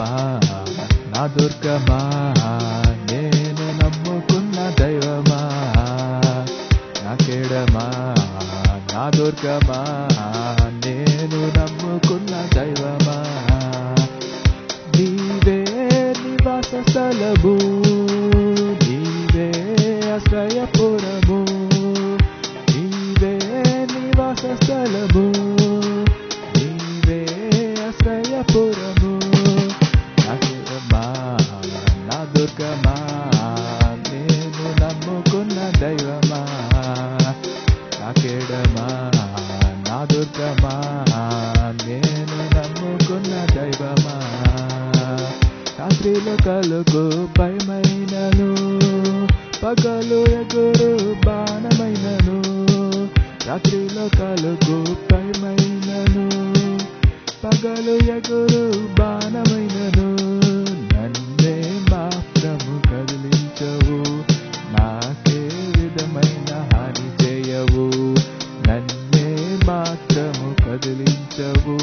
కేడమా నా దుర్గమా, నేను నమ్ముకున్న దైవమా. నా కేడమా నా దుర్గమా, నేను నమ్ముకున్న దైవమా. నీవే నివాస స్థలము, నీవే ఆశ్రయపురము, నీవే నివాస స్థలము, నీవే ఆశ్రయపురము. నా కేడమా నా దుర్గమా, నేను నమ్ముకున్న దైవమా. నా కేడమా నా దుర్గమా, నేను నమ్ముకున్న దైవమా. రాత్రిలో కలుగు భయమైనను, పగలు ఎగురు బాణమైనను. రాత్రిలో కలుగు భయమైనను, పగలు ఎగురు బాణమైనను. నన్నే మాత్రము కదిలించవు, నాకే విధమైన హాని చేయవు. నన్నే మాత్రము కదిలించవు,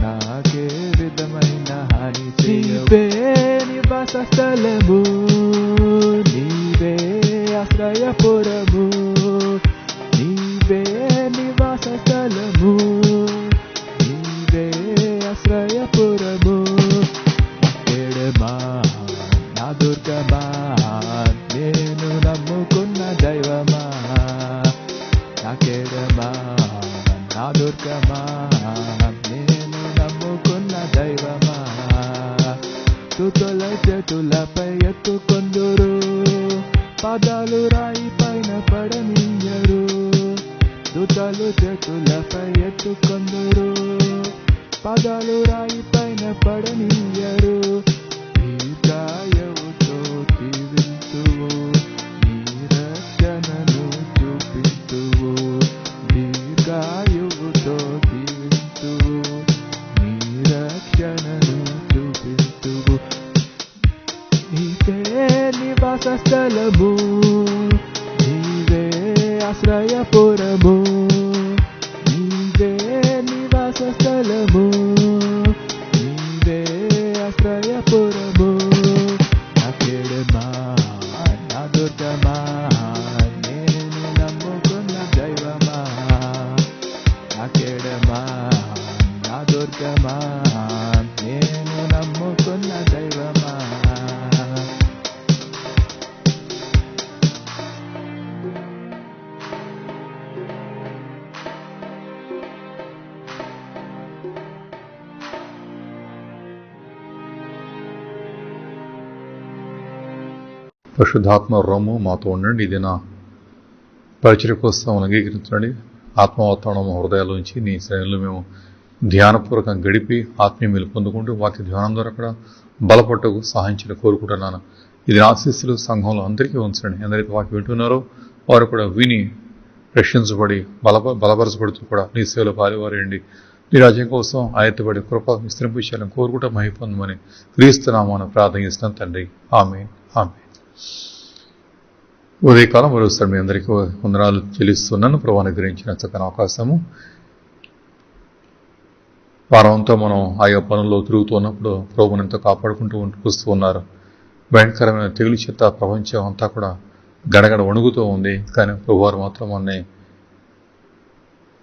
నాకే విధమైన హాని చేయవు. నీవే నివాస స్థలము, నీవే ఆశ్రయపురము, నీవే నివాస స్థలము, నీవే ఆశ్రయపురము. కేడమా నా దుర్గమా, నేను నమ్ముకున్న దైవమా. నా కేడమా నా దుర్గమా, నేను నమ్ముకున్న దైవమా. తుతుల చేతులపై ఎత్తుకొందురు, పాదాలు రాయి పైన పడనీయరు. తుతలు చేతులపై ఎత్తుకొందురు, పాదాలు రాయి పైన పడనీయరు. దీర్ఘాయువుతో దీవింతువు, నీ రక్షణను చూపింతువు. దీర్ఘాయువుతో దీవింతువు, నీ రక్షణను చూపింతువు. నీవే నివాస స్థలము, నీవే ఆశ్రయపురము, నీవే నివాస స్థలము, నీవే ఆశ్రయపురము. నా కేడమా నా దుర్గమా, నేను నమ్ముకున్న దైవమా. నా కేడమా నా దుర్గమా, నేను నమ్ముకున్న దైవమా. పరిశుద్ధాత్మ రోము మాతో ఉండండి. ఇది నా పరిచర్య కోసం అంగీకరించండి. ఆత్మవాతావరణం హృదయాల్లోంచి నీ శ్రేణులు మేము ధ్యానపూర్వకంగా గడిపి ఆత్మీయ మేలు పొందుకుంటూ వాక్య ధ్యానం ద్వారా కూడా బలపట్టుకు సహాయించిన కోరుకుంటున్నాను. ఇది ఆశీస్సులు సంఘంలో అందరికీ ఉంచండి. ఎందరైతే వాక్యం వింటున్నారో వారు కూడా విని రక్షించబడి బలపరచబడుతూ కూడా నీ సేవలో పాల్గొనండి. నీ రాజ్యం కోసం ఆయత్తబడి కృప విస్తరించాలని కోరుకుంటూ మహిమ పొందమని క్రీస్తునామాను ప్రార్థిస్తున్నాను తండ్రి. ఆమేన్ ఆమేన్. ఉదయకాలం మరోసారి మీ అందరికీ వందనాలు చెల్లిస్తున్నాను. ప్రభువు అనుగ్రహించిన చక్కని అవకాశము. వారంతో మనం ఆయా పనుల్లో తిరుగుతున్నప్పుడు ప్రభువుని ఎంతో కాపాడుకుంటూ వస్తూ ఉన్నారు. భయంకరమైన తెగులు చేత ప్రపంచం అంతా కూడా గడగడ వణుగుతూ ఉంది. కానీ ప్రభువారు మాత్రం మనని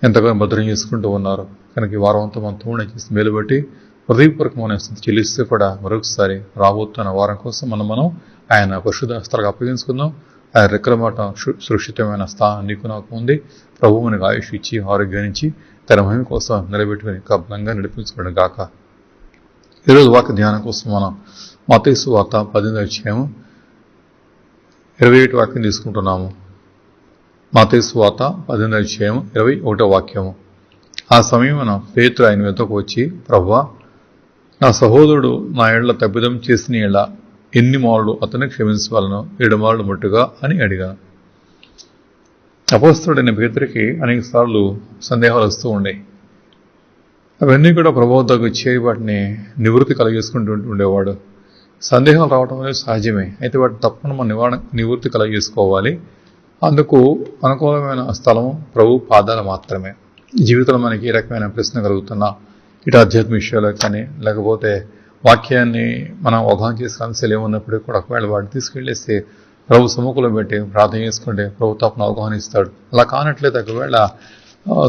ఎంతగానో భద్రం చేసుకుంటూ ఉన్నారు. కనుక ఈ వారం అంతా మనం తోడు చేసి మేలు బట్టి హృదయపూర్వకమైన స్థితి చెల్లిస్తే కూడా మరొకసారి రాబోతున్న వారం కోసం మనం ఆయన పరిశుద్ధ హస్తాలకు అప్పగించుకుందాం. ఆయన రెక్కల మాట సురక్షితమైన స్థానం నీకు నాకు ఉంది. ప్రభువు మనకు ఆయుష్ ఇచ్చి ఆరోగ్యాన్నిచ్చి తన మహిమ కోసం నిలబెట్టుకుని బలంగా నడిపించుకోవడం గాక. ఈరోజు వాక్య ధ్యానం కోసం మనం మత్తయి సువార్త 18వ అధ్యాయం 21 వాక్యం తీసుకుంటున్నాము. మత్తయి సువార్త 18వ అధ్యాయం 21వ వాక్యము. ఆ సమయమున పేతురు ఆయన వద్దకు వచ్చి, ప్రభువా, నా సహోదరుడు నా ఎడల తప్పిదం చేసిన ఎడల ఎన్ని మార్లు అతన్ని క్షమించవలను? 7 మార్లు మట్టుగా అని అడిగాను. అపోస్తలుడైన పేతురికి అనేక సార్లు సందేహాలు వస్తూ ఉండేవి. అవన్నీ కూడా ప్రభువు వద్దకు వచ్చి వాటిని నివృత్తి కలిగేసుకుంటూ ఉండేవాడు. సందేహాలు రావడం అనేది సహజమే. అయితే వాటిని తప్పకుండా మనం నివృత్తి కలిగేసుకోవాలి. అందుకు అనుకూలమైన స్థలం ప్రభు పాదాలు మాత్రమే. జీవితంలో మనకి ఏ రకమైన ప్రశ్న కలుగుతున్నా, ఇటు ఆధ్యాత్మిక విషయాలు కానీ లేకపోతే వాక్యాన్ని మనం అవగాహన చేసే అంశాలు ఏమున్నప్పుడు కూడా ఒకవేళ వాడిని తీసుకెళ్లేస్తే ప్రభు సముఖంలో పెట్టి ప్రార్థన చేసుకుంటే ప్రభు తప్పని అవగాహనిస్తాడు. అలా కానట్లయితే ఒకవేళ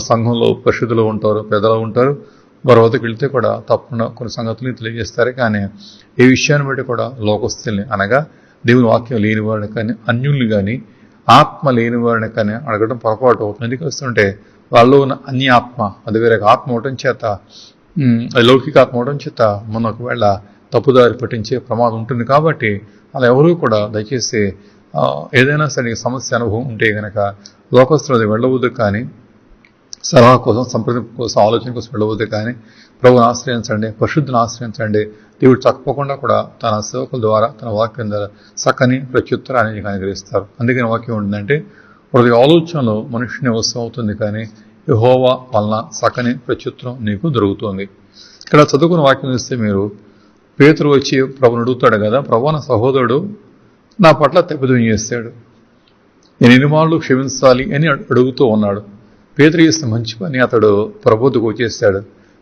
సంఘంలో పరిశుద్ధులు ఉంటారు, పెద్దలు ఉంటారు, వారి వద్దకు వెళ్తే కూడా తప్పకుండా కొన్ని సంగతులు తెలియజేస్తారు. కానీ ఈ విషయాన్ని బట్టి కూడా లోకస్తుల్ని అనగా దేవుని వాక్యం లేని వాడిని కానీ అన్యుల్ని కానీ ఆత్మ లేని వాడిని కానీ అడగడం పొరపాటు అవుతుంది. ఎందుకు వస్తుంటే వాళ్ళు ఉన్న అన్య ఆత్మ, అది వేరే ఆత్మ అవడం చేత, అది లౌకిక ఆత్మ అవడం చేత మనం ఒకవేళ తప్పుదారి పట్టించే ప్రమాదం ఉంటుంది. కాబట్టి అలా ఎవరూ కూడా దయచేసి ఏదైనా సరే సమస్య అనుభవం ఉంటే కనుక లోకస్తులు వెళ్ళవద్దు, కానీ సలహా కోసం, సంప్రదింపు కోసం, ఆలోచన కోసం వెళ్ళవద్దు, కానీ ప్రభుని ఆశ్రయించండి, పరిశుద్ధిని ఆశ్రయించండి. దేవుడు తప్పకుండా కూడా తన సేవకుల ద్వారా, తన వాక్యం ద్వారా చక్కని ప్రత్యుత్తరాన్ని నీకు అనుగ్రహిస్తారు. అందుకని వాక్యం ఉంటుందంటే ప్రతి ఆలోచనలో మనుషుని వస్తూ అవుతుంది, కానీ యెహోవా వలన చక్కని ప్రత్యుత్తరం నీకు దొరుకుతుంది. ఇక్కడ చదువుకున్న వాక్యం చూస్తే మీరు పేతురు వచ్చి ప్రభుని అడుగుతాడు కదా, ప్రభు నా సహోదరుడు నా పట్ల తప్పిదం చేస్తాడు, నేను ఎన్ని మార్లు క్షమించాలి అని అడుగుతూ ఉన్నాడు. పేతురు చేసిన మంచి పని అతడు ప్రబోధకు వచ్చేస్తాడు.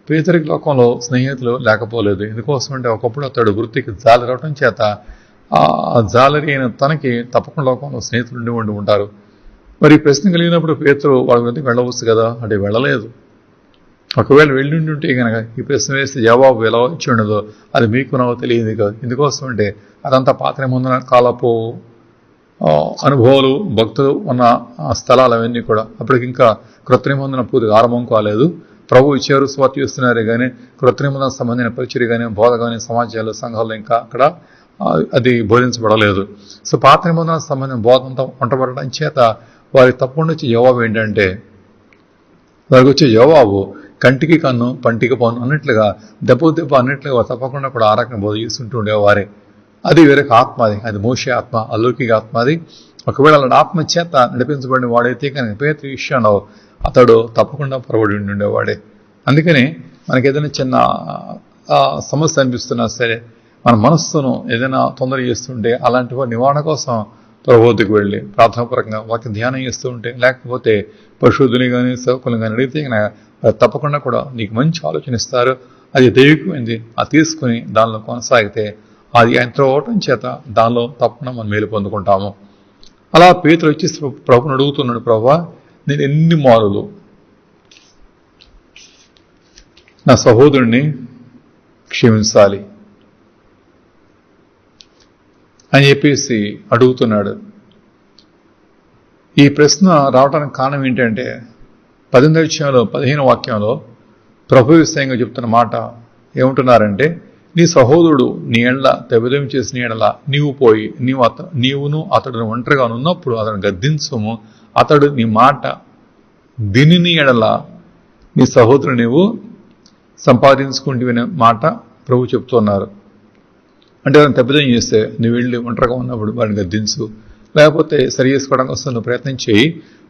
పేతురికి లోకంలో స్నేహితులు లేకపోలేదు. ఎందుకోసం అంటే ఒకప్పుడు అతడు వృత్తికి జాలరి రావడం చేత ఆ జాలరి అయిన తనకి తప్పకుండా లోకంలో స్నేహితులు ఉండి ఉంటారు. మరి ప్రశ్న కలిగినప్పుడు పేతురు వాళ్ళ వద్దకు వెళ్ళవచ్చు కదా, అంటే వెళ్ళలేదు. ఒకవేళ వెళ్ళి ఉంటే కనుక ఈ ప్రశ్న వేస్తే జవాబు ఎలా వచ్చి ఉండదో అది మీకు నాకు తెలియదు కదా. ఎందుకోసం అంటే అదంతా పాత నిబంధన కాలపు అనుభవాలు, భక్తులు ఉన్న స్థలాలు అవన్నీ కూడా అప్పటికి ఇంకా క్రొత్త నిబంధన పూర్తిగా ఆరంభం కాలేదు. ప్రభు ఇచ్చారు, స్వార్థ చేస్తున్నారు, కానీ క్రొత్త నిబంధన సంబంధించిన పరిచర్య కానీ బోధ కానీ సమాజాలు, సంఘాలు ఇంకా అక్కడ అది బోధించబడలేదు. సో పాత నిబంధన సంబంధించిన బోధ అంతా వంటబడడం చేత వారికి తప్పకుండా వచ్చే జవాబు ఏంటంటే, వారికి వచ్చే జవాబు కంటికి కన్ను పంటికి పన్ను అన్నట్లుగా దెబ్బ అన్నట్లుగా తప్పకుండా కూడా ఆ రకంగా బోధ చేస్తుంటూ ఉండేవారే. అది వేరొక ఆత్మ, అది మోషే ఆత్మ, అలౌకిక ఆత్మ. అది ఒకవేళ అలాంటి ఆత్మ చేత నడిపించబడిన వాడైతే కనుక పేతురు విషయంలో అతడు తప్పకుండా పొరబడి ఉండేవాడే. అందుకని మనకి ఏదైనా చిన్న సమస్య అనిపిస్తున్నా సరే, మన మనస్సును ఏదైనా తొందర చేస్తుంటే అలాంటి వారి నివారణ కోసం ప్రభువుకు వెళ్ళి ప్రార్థనాపూర్వకంగా వాక్య ధ్యానం చేస్తూ ఉంటే, లేకపోతే పరిశుద్ధుని కానీ సేవకులు కానీ అడిగితే తప్పకుండా కూడా నీకు మంచి ఆలోచన ఇస్తారు. అది దైవికమైంది, అది తీసుకుని దానిలో కొనసాగితే అది ఎంతో అవటం చేత దానిలో తప్పకుండా మనం మేలు పొందుకుంటాము. అలా పేతురు వచ్చి ప్రభుని అడుగుతున్నాడు, ప్రభువా నేను ఎన్ని మారులు నా సహోదరుణ్ణి క్షమించాలి అని చెప్పేసి అడుగుతున్నాడు. ఈ ప్రశ్న రావడానికి కారణం ఏంటంటే 15 వాక్యంలో ప్రభు విషయంగా చెప్తున్న మాట ఏమంటున్నారంటే, నీ సహోదరుడు నీ ఎడల తప్పిదం చేసిన ఎడల నీవు పోయి నీవును అతడును ఒంటరిగా ఉన్నప్పుడు అతను గద్దించుము, అతడు నీ మాట విని ఎడల నీ సహోదరుడు నీవు సంపాదించుకుంటున్న మాట ప్రభు చెప్తున్నారు. అంటే వాడిని తప్పిదం చేస్తే నువ్వు వెళ్ళి ఒంటరిగా ఉన్నప్పుడు వాడిని గద్దించు, లేకపోతే సరి చేసుకోవడానికి వస్తే నువ్వు ప్రయత్నం చేయి.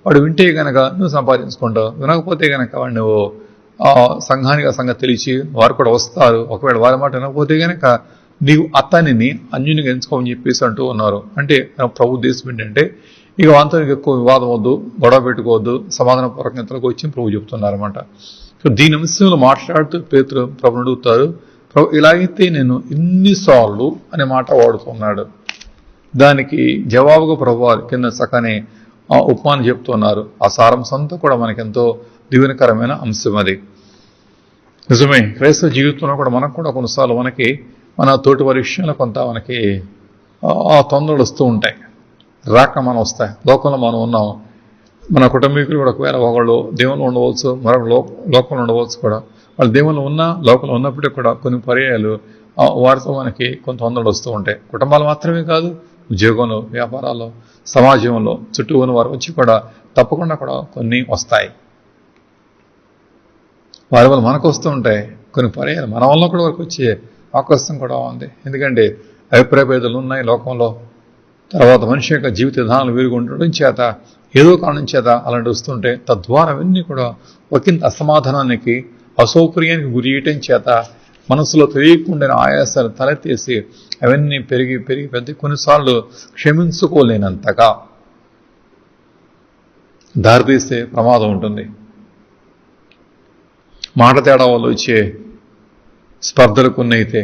వాడు వింటే కనుక నువ్వు సంపాదించుకుంటావు, వినకపోతే కనుక వాడు నువ్వు సంఘానికి ఆ సంగతి తెలిసి వారు కూడా వస్తారు. ఒకవేళ వారి మాట వినకపోతే కనుక నీవు అతనిని అన్యునిగా ఎంచుకోమని చెప్పేసి అంటూ ఉన్నారు. అంటే ప్రభు ఉద్దేశం ఏంటంటే ఇక వాంతనికి ఎక్కువ వివాదం వద్దు, గొడవ పెట్టుకోవద్దు, సమాధాన పూర్వకంతలకు వచ్చి ప్రభు చెప్తున్నారన్నమాట. సో దీని అంశంలో మాట్లాడుతూ పేతురు ప్రభుని అడుగుతారు, ప్రభు ఇలాగైతే నేను ఎన్నిసార్లు అనే మాట వాడుతున్నాడు. దానికి జవాబుగా ప్రభు కింద చక్కని ఉపమానం చెప్తున్నారు. ఆ సారాంశంతో కూడా మనకెంతో దీవెనకరమైన అంశం అది. నిజమే, క్రైస్తవ జీవితంలో కూడా మనకు కూడా కొన్నిసార్లు మనకి మన తోటి వారి విషయంలో కొంత మనకి తొందరలు వస్తూ ఉంటాయి, రాకమానం వస్తాయి. లోకంలో మనం ఉన్నాం, మన కుటుంబీకులు కూడా ఒకవేళ ఒకళ్ళు దేవుళ్ళు ఉండవచ్చు, మరొక లోకంలో ఉండవచ్చు కూడా. వాళ్ళు దేవుళ్ళు ఉన్నా లోకంలో ఉన్నప్పటికీ కూడా కొన్ని పర్యాయాలు వారితో మనకి కొంత తొందరలు వస్తూ ఉంటాయి. కుటుంబాలు మాత్రమే కాదు, ఉద్యోగంలో, వ్యాపారాల్లో, సమాజంలో చుట్టూ ఉన్న వారు వచ్చి కూడా తప్పకుండా కూడా కొన్ని వస్తాయి. వారి వల్ల మనకు వస్తూ ఉంటాయి. కొన్ని పర్యాలు మన వల్ల కూడా వరకు వచ్చే అవకాశం కూడా ఉంది. ఎందుకంటే అభిప్రాయ భేదాలు ఉన్నాయి లోకంలో. తర్వాత మనిషి యొక్క జీవిత విధానాలు వేరుగా ఉండడం చేత ఏదో కారణం చేత అలాంటి వస్తుంటే తద్వారా అవన్నీ కూడా ఒకంత అసమాధానానికి, అసౌకర్యానికి గురి చేయటం చేత మనసులో తెలియకుండా ఆయాసాలు తలెత్తేసి అవన్నీ పెరిగి పెద్ద కొన్నిసార్లు క్షమించుకోలేనంతగా దారితీసే ప్రమాదం ఉంటుంది. మాట తేడా వల్ల వచ్చే స్పర్ధలు కొన్ని అయితే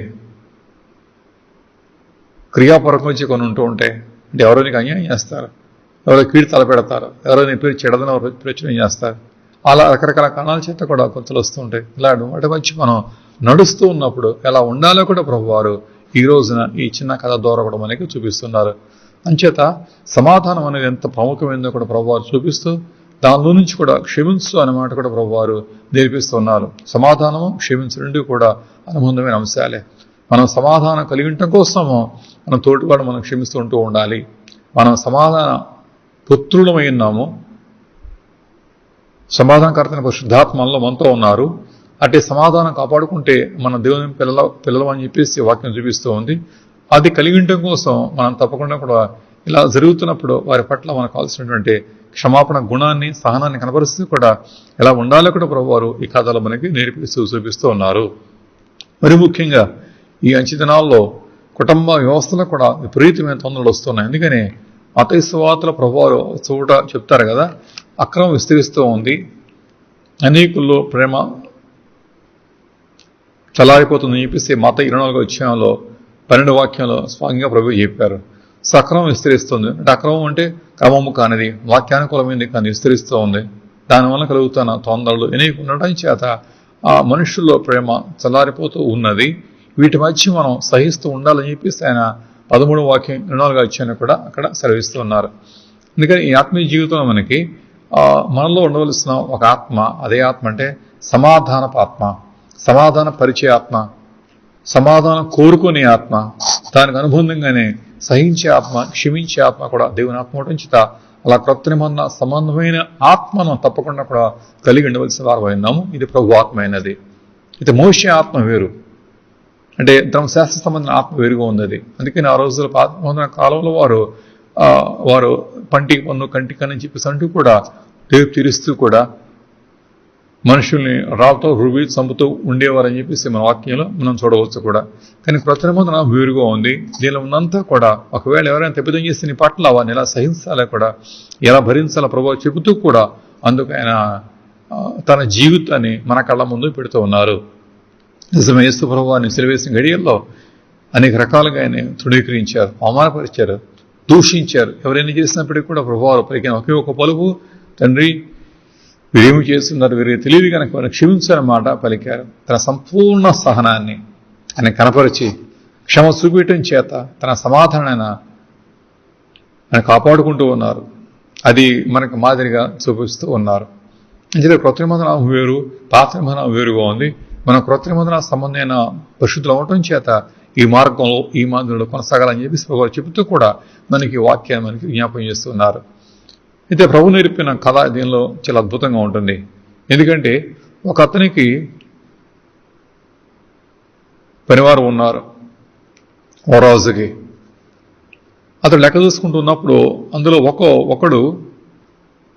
క్రియాపూర్వకం వచ్చి కొన్ని ఉంటూ ఉంటాయి. అంటే ఎవరో నీకు అన్యాయం చేస్తారు, ఎవరో కీడు తలపెడతారు, ఎవరో నీ పేరు చెడదని ప్రచురణ చేస్తారు. అలా రకరకాల కారణాల చేత కూడా కొత్తలు వస్తూ ఉంటాయి. ఇలా వాటి వచ్చి మనం నడుస్తూ ఉన్నప్పుడు ఎలా ఉండాలో కూడా ప్రభువారు ఈ రోజున ఈ చిన్న కథ ద్వారా కూడా మనకి చూపిస్తున్నారు. అంచేత సమాధానం అనేది ఎంత ప్రాముఖ్యమైందో కూడా ప్రభువారు చూపిస్తూ దానిలో నుంచి కూడా క్షమించు అనే మాట కూడా ప్రభువారు నేర్పిస్తున్నారు. సమాధానము క్షమించు రెండు కూడా అనుబంధమైన అంశాలే. మనం సమాధానం కలిగి ఉండటం కోసము మనం తోటివాడు మనం క్షమిస్తూ ఉంటూ ఉండాలి. మనం సమాధాన పుత్రులమై ఉన్నాము, సమాధానకర్తని పరిశుద్ధాత్మలో మనతో ఉన్నారు. అంటే సమాధానం కాపాడుకుంటే మన దేవుని పిల్లలు అని చెప్పేసి వాక్యం చూపిస్తూ ఉంది. అది కలిగి ఉండటం కోసం మనం తప్పకుండా కూడా ఇలా జరుగుతున్నప్పుడు వారి పట్ల మనకు కావాల్సినటువంటి క్షమాపణ గుణాన్ని, సహనాన్ని కనపరుస్తూ కూడా ఎలా ఉండాలో కూడా ప్రభువారు ఈ కథలో మనకి నేర్పిస్తూ చూపిస్తూ ఉన్నారు. మరి ముఖ్యంగా ఈ అంచె దినాల్లో కుటుంబ వ్యవస్థలో కూడా విపరీతమైన తొందరలు వస్తున్నాయి. ఎందుకని మత్తయి సువార్తలో ప్రభువారు చోట చెప్తారు కదా, అక్రమం విస్తరిస్తూ ఉంది, అనేకుల్లో ప్రేమ చల్లారిపోతుందని చెప్పేసి మత్తయి 24వ అధ్యాయంలో 12వ వాక్యంలో స్వాంగంగా ప్రభువు చెప్పారు. సక్రమం విస్తరిస్తుంది. అంటే అక్రమం అంటే క్రమము కానిది, వాక్యానుకూలమైనది కానీ విస్తరిస్తూ ఉంది. దానివల్ల కలుగుతున్న తొందరలు అనేక ఉండటం చేత ఆ మనుషుల్లో ప్రేమ చల్లారిపోతూ ఉన్నది. వీటి మధ్య మనం సహిస్తూ ఉండాలని చెప్పేసి ఆయన 13వ వాక్యం 24వ అధ్యాయాన్ని కూడా అక్కడ సెలవిస్తూ ఉన్నారు. అందుకని ఈ ఆత్మీయ జీవితంలో మనకి మనలో ఉండవలసిన ఒక ఆత్మ, అదే ఆత్మ అంటే సమాధానపు ఆత్మ, సమాధాన పరిచయ ఆత్మ, సమాధానం కోరుకునే ఆత్మ, దానికి అనుబంధంగానే సహించే ఆత్మ, క్షమించే ఆత్మ కూడా దేవుని ఆత్మ ఉండటం చేత అలా క్రొత్త నిబంధన సంబంధమైన ఆత్మను తప్పకుండా కూడా కలిగి ఉండవలసిన వారు అయినాము. ఇది ప్రభు ఆత్మ అయినది. ఇది మోషే ఆత్మ వేరు, అంటే ధర్మశాస్త్ర సంబంధించిన ఆత్మ వేరుగా ఉన్నది. అందుకని ఆ రోజుల పాత కాలంలో వారు పంటికి పన్ను కంటికి అని చెప్పేసి అంటూ కూడా రేపు తీరుస్తూ కూడా మనుషుల్ని రాళ్ళతో రువి చంపుతూ ఉండేవారని చెప్పేసి మన వాక్యంలో మనం చూడవచ్చు కూడా. కానీ క్రొత్త నిబంధన వేరుగా ఉంది. దీనిలో ఉన్నంతా కూడా ఒకవేళ ఎవరైనా తప్పిదం చేస్తే నీ పట్ల వారిని ఎలా సహించాలో కూడా, ఎలా భరించాలో ప్రభావం చెబుతూ కూడా అందుకు ఆయన తన జీవితాన్ని మన కళ్ళ ముందు పెడుతూ ఉన్నారు. నిజమే, యేసు ప్రభువాన్ని సిలువేసిన గడియల్లో అనేక రకాలుగా ఆయన తృణీకరించారు, అవమానపరిచారు, దూషించారు. ఎవరైనా చేసినప్పటికీ కూడా ప్రభువారు పలికిన ఒకే ఒక పలుకు, తండ్రి వీరేమి చేస్తున్నారు, వీరికి తెలియదు కనుక వారిని క్షమించాలన్నమాట పలికారు. తన సంపూర్ణ సహనాన్ని ఆయన కనపరిచి క్షమ చూపించడం చేత తన సమాధానాన్ని ఆయన కాపాడుకుంటూ ఉన్నారు. అది మనకు మాదిరిగా చూపిస్తూ ఉన్నారు. అంటే క్రొత్త నిబంధన వేరు, పాత నిబంధన వేరుగా ఉంది. మన క్రొత్త నిబంధన సంబంధమైన పరిశుద్ధులు అవటం చేత ఈ మార్గంలో, ఈ మాదిరిలో కొనసాగాలని చెప్పి ప్రభు చెబుతూ కూడా మనకి వాక్యాన్ని మనకి జ్ఞాపకం చేస్తున్నారు. అయితే ప్రభు నేర్పిన కథ దీనిలో చాలా అద్భుతంగా ఉంటుంది. ఎందుకంటే ఒక అతనికి పనివారు ఉన్నారు, ఓ రాజుకి. అతడు లెక్క చూసుకుంటున్నప్పుడు అందులో ఒకడు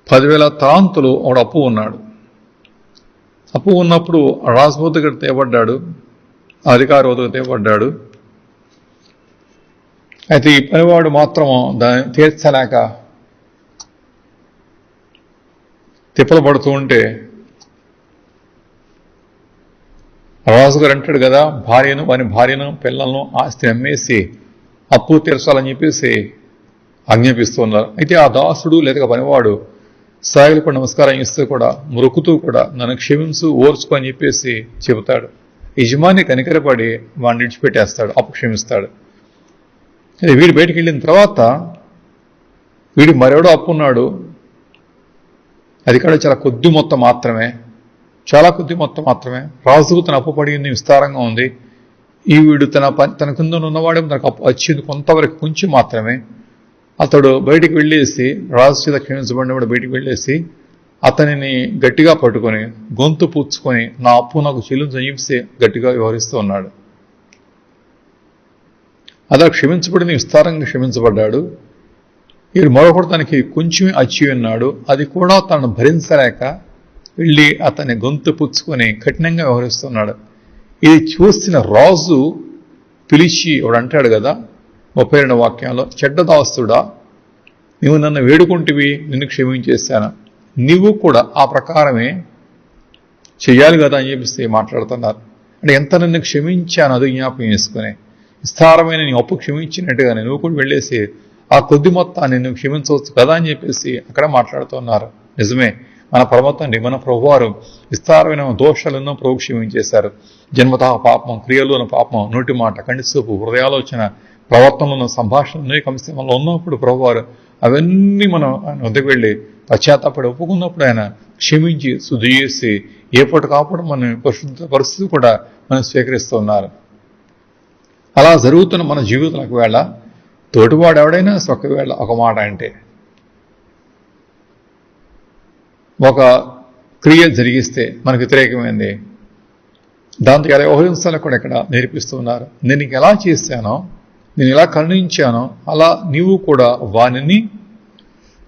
10,000 తాంతులు ఒకడు అప్పు ఉన్నాడు. అప్పు ఉన్నప్పుడు రాజు వద్దకు తేబడ్డాడు, అధికారి వద్దకు తేబడ్డాడు. అయితే ఈ పనివాడు మాత్రం దాన్ని తీర్చలేక తిప్పలు పడుతూ ఉంటే రాజుగారు అంటాడు కదా, వాని భార్యను పిల్లలను ఆస్తి అమ్మేసి అప్పు తీర్చాలని చెప్పేసి ఆజ్ఞాపిస్తున్నారు. అయితే ఆ దాసుడు లేదా పనివాడు సాగిలిపడి నమస్కారం ఇస్తూ కూడా, మొరుకుతూ కూడా నన్ను క్షమించు, ఓర్చుకో అని చెప్పేసి చెబుతాడు. యజమాని కనికరపడి వాడిని విడిచిపెట్టేస్తాడు, అప్పు క్షమిస్తాడు. అయితే వీడు బయటికి వెళ్ళిన తర్వాత వీడికి మరెవడో అప్పు ఉన్నాడు. అది కూడా చాలా కొద్ది మొత్తం మాత్రమే, చాలా కొద్ది మొత్తం మాత్రమే. రాజుకు తన అప్పు పడింది విస్తారంగా ఉంది. ఈ వీడు తన కింద ఉన్నవాడే తనకు అప్పు వచ్చింది కొంతవరకు, కొంచెం మాత్రమే. అతడు బయటికి వెళ్ళేసి, రాజు చేత క్షమించబడినప్పుడు బయటికి వెళ్ళేసి అతనిని గట్టిగా పట్టుకొని గొంతు పుచ్చుకొని నా అప్పు నాకు చెల్లించని చెప్పి గట్టిగా వ్యవహరిస్తూ ఉన్నాడు. అలా క్షమించబడిన విస్తారంగా క్షమించబడ్డాడు. వీడు మరొకడు తనకి కొంచెమే అచ్చి ఉన్నాడు. అది కూడా తనను భరించలేక వెళ్ళి అతని గొంతు పుచ్చుకొని కఠినంగా వ్యవహరిస్తున్నాడు. ఇది చూసిన రాజు పిలిచి వాడు అంటాడు కదా 32వ వాక్యంలో, చెడ్డదాస్తుడా, నువ్వు నన్ను వేడుకుంటివి, నిన్ను క్షమించేశాను, నీవు కూడా ఆ ప్రకారమే చెయ్యాలి కదా అని చెప్పేసి మాట్లాడుతున్నారు. అంటే ఎంత నన్ను క్షమించాను అది జ్ఞాపకం చేసుకుని, విస్తారమైన నీ అప్పు క్షమించినట్టుగానే నువ్వు కూడా వెళ్ళేసి ఆ కొద్ది మొత్తాన్ని నువ్వు క్షమించవచ్చు కదా అని చెప్పేసి అక్కడ మాట్లాడుతున్నారు. నిజమే, మన పరమతండ్రి మన ప్రభువారు విస్తారమైన దోషాలను ప్రభు క్షమించేశారు. జన్మతః పాపం, క్రియలోని పాపం, నోటి మాట, కంటిసూపు, హృదయాలోచన, ప్రవర్తనలో సంభాషణలో కంశంలో ఉన్నప్పుడు ప్రభువారు అవన్నీ మనం ఆయన వద్దకు వెళ్ళి పశ్చాత్తాపడి ఒప్పుకున్నప్పుడు ఆయన క్షమించి శుద్ధి చేసి ఏపటికాప్పుడు మన పరిశుద్ధ పరిస్థితి కూడా మనం స్వీకరిస్తున్నారు. అలా జరుగుతున్న మన జీవితంలో ఒకవేళ తోటివాడు ఎవడైనా ఒకవేళ ఒక మాట అంటే ఒక క్రియ జరిగిస్తే మనకు వ్యతిరేకమైంది, దాంతో ఎలా వ్యవహరించాలో కూడా ఇక్కడ నేర్పిస్తున్నారు. నేను నీకు ఎలా చేశానో, నేను ఎలా కరుణించానో అలా నీవు కూడా వానిని